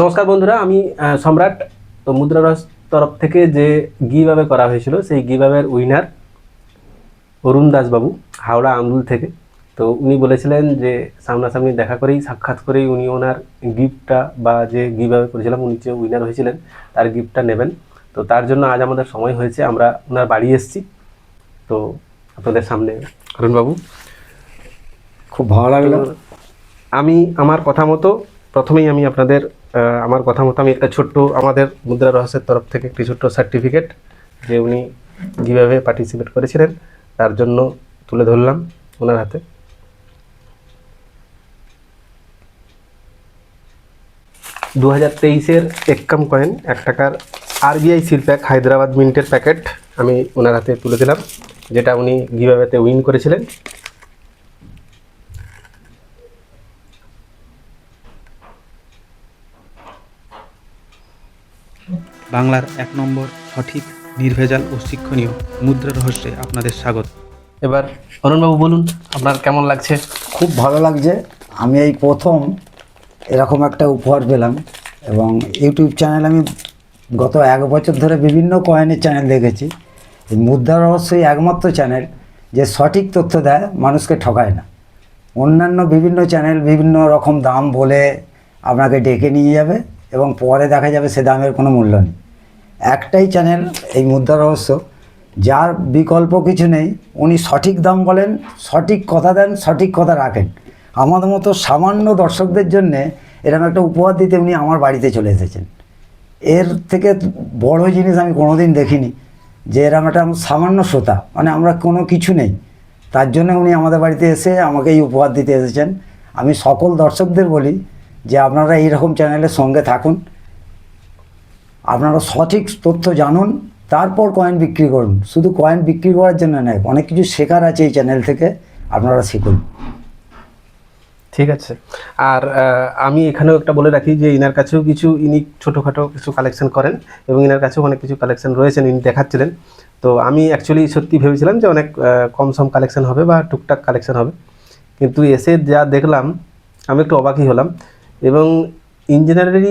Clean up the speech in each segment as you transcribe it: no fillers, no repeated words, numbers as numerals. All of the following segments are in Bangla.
নমস্কার বন্ধুরা, আমি সম্রাট। তো মুদ্রা রহস্য তরফ থেকে যে গিভঅ্যাওয়ে করা হয়েছিল সেই গিভঅ্যাওয়ের উইনার অরুণ দাসবাবু, হাওড়া আন্দুল থেকে। তো উনি বলেছিলেন যে সামনাসামনি দেখা করেই, সাক্ষাৎ করেই উনি ওনার গিফটটা বা যে গিভঅ্যাওয়ে করেছিলাম উনি যে উইনার হয়েছিলেন তার গিফটটা নেবেন। তো তার জন্য আজ আমাদের সময় হয়েছে, আমরা ওনার বাড়ি এসেছি। তো আপনাদের সামনে অরুণবাবু, খুব ভালো লাগলো। আমি আমার কথা মতো প্রথমেই আমি আপনাদের আমার কথা মতো আমি একটা ছোট্ট আমাদের মুদ্রা রহস্যের তরফ থেকে একটি ছোট্ট সার্টিফিকেট যে উনি গিভঅ্যাওয়ে পার্টিসিপেট করেছিলেন তার জন্য তুলে ধরলাম ওনার হাতে। 2023-এর এক্কাম কয়েন 1 টাকার আরবিআই সিল প্যাক হায়দ্রাবাদ মিন্টের প্যাকেট আমি ওনার হাতে তুলে দিলাম, যেটা উনি গিভঅ্যাওয়েতে উইন করেছিলেন। বাংলার 1 নম্বর সঠিক, নির্ভেজাল ও শিক্ষণীয় মুদ্রা রহস্যে আপনাদের স্বাগত। এবার অরুণবাবু বলুন, আপনার কেমন লাগছে? খুব ভালো লাগছে। আমি এই প্রথম এরকম একটা উপহার পেলাম, এবং ইউটিউব চ্যানেল আমি গত 1 বছর ধরে বিভিন্ন কয়েনের চ্যানেল দেখেছি। এই মুদ্রা রহস্যই একমাত্র চ্যানেল যে সঠিক তথ্য দেয়, মানুষকে ঠকায় না। অন্যান্য বিভিন্ন চ্যানেল বিভিন্ন রকম দাম বলে আপনাকে ডেকে নিয়ে যাবে এবং পরে দেখা যাবে সে দামের কোনো মূল্য নেই। একটাই চ্যানেল এই মুদ্রা রহস্য, যার বিকল্প কিছু নেই। উনি সঠিক দাম বলেন, সঠিক কথা দেন, সঠিক কথা রাখেন। আমাদের মতো সামান্য দর্শকদের জন্যে এরকম একটা উপহার দিতে উনি আমার বাড়িতে চলে এসেছেন। এর থেকে বড় জিনিস আমি কোনোদিন দেখিনি, যে এরকম একটা সামান্য শ্রোতা, মানে আমরা কোনো কিছু নেই, তার জন্য উনি আমাদের বাড়িতে এসে আমাকে এই উপহার দিতে এসেছেন। আমি সকল দর্শকদের বলি যে আপনারা এইরকম চ্যানেলের সঙ্গে থাকুন, আপনারা সঠিক তথ্য জানুন, তারপর কয়েন বিক্রি করুন। শুধু কয়েন বিক্রি করার জন্য নয়, অনেক কিছু শেখার আছে এই চ্যানেল থেকে, আপনারা শিখুন। ঠিক আছে। আর আমি এখানেও একটা বলে রাখি যে ইনার কাছেও কিছু ইনি ছোটোখাটো কিছু কালেকশন করেন এবং ইনার কাছেও অনেক কিছু কালেকশন রয়েছেন, ইনি দেখাচ্ছিলেন। তো আমি অ্যাকচুয়ালি সত্যি ভেবেছিলাম যে অনেক কম সম কালেকশন হবে বা টুকটাক কালেকশন হবে, কিন্তু এসে যা দেখলাম আমি একটু অবাকই হলাম। এবং ইঞ্জিনিয়ারিং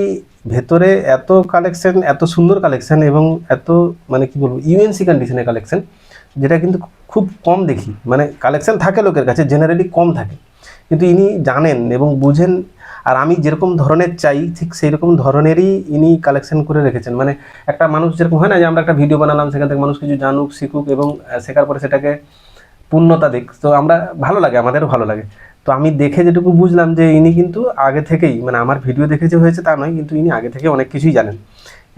ভেতরে এত কালেকশন, এত সুন্দর কালেকশন এবং এত মানে কি বলবো ইউএনসি কন্ডিশনের কালেকশন, যেটা কিন্তু খুব কম দেখি। মানে কালেকশন থাকে লোকের কাছে, জেনারেলি কম থাকে, কিন্তু ইনি জানেন এবং বুঝেন। আর আমি যেরকম ধরনের চাই ঠিক সেই রকম ধরনেরই ইনি কালেকশন করে রেখেছেন। মানে একটা মানুষ যেরকম হয় না যে আমরা একটা ভিডিও বানালাম, সেখান থেকে মানুষ কিছু জানুক, শিখুক এবং শেখার পরে সেটাকে পূর্ণতা দিক, তো আমরা ভালো লাগে, আমাদেরও ভালো লাগে। তো আমি দেখে যেটুকু বুঝলাম যে ইনি কিন্তু আগে থেকেই, মানে আমার ভিডিও দেখে যে হয়েছে তা নয়, কিন্তু ইনি আগে থেকে অনেক কিছুই জানেন।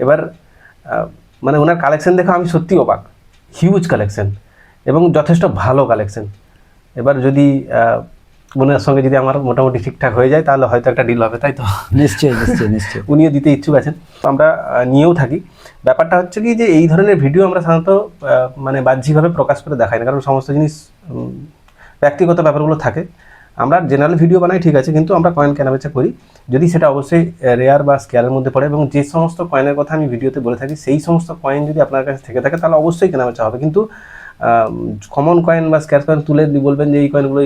এবার মানে ওনার কালেকশন দেখে আমি সত্যি অবাক, হিউজ কালেকশন এবং যথেষ্ট ভালো কালেকশন। এবার যদি ওনার সঙ্গে যদি আমার মোটামুটি ঠিকঠাক হয়ে যায় তাহলে হয়তো একটা ডিল হবে, তাই তো? নিশ্চয়ই নিশ্চয়ই নিশ্চয়ই। উনিও দিতে ইচ্ছুক আছেন, তো আমরা নিয়েও থাকি। ব্যাপারটা হচ্ছে কি যে এই ধরনের ভিডিও আমরা সাধারণত মানে বাহ্যিকভাবে প্রকাশ করে দেখাই না, কারণ সমস্ত জিনিস ব্যক্তিগত ব্যাপারগুলো থাকে। আমরা জেনারেল ভিডিও বানাই ঠিক আছে, কিন্তু আমরা কয়েন কেনাবেচা করি যদি সেটা অবশ্যই রেয়ার বা স্কেয়ারের মধ্যে পড়ে, এবং যে সমস্ত কয়েনের কথা আমি ভিডিওতে বলে থাকি সেই সমস্ত কয়েন যদি আপনার কাছে থেকে থাকে তাহলে অবশ্যই কেনাবেচা হবে। কিন্তু কমন কয়েন বা স্ক্র্যাচ কয়েন তুলে বলবেন যে এই কয়েনগুলো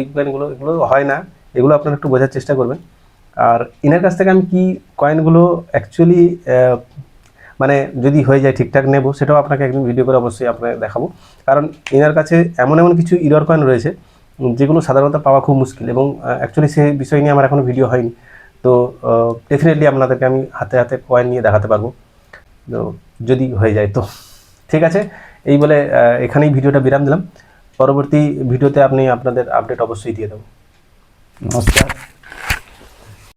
এগুলো হয় না, এগুলো আপনারা একটু বোঝার চেষ্টা করবেন। আর ইনার কাছ থেকে আমি কি কয়েনগুলো অ্যাকচুয়ালি মানে যদি হয়ে যায় ঠিকঠাক নেব, সেটাও আপনাকে একদিন ভিডিও করে অবশ্যই আপনাকে দেখাবো। কারণ ইনার কাছে এমন এমন কিছু ইরর কয়েন রয়েছে যেগুলো সাধারণত পাওয়া খুব মুশকিল, এবং অ্যাকচুয়ালি সেই বিষয় নিয়ে আমার এখনও ভিডিও হয়নি। তো ডেফিনেটলি আপনাদেরকে আমি হাতে হাতে কয়েন নিয়ে দেখাতে পারবো, তো যদি হয়ে যায় তো। ঠিক আছে, এই বলে এখানেই ভিডিওটা বিরাম দিলাম। পরবর্তী ভিডিওতে আপনি আপনাদের আপডেট অবশ্যই দিয়ে দেবো। নমস্কার।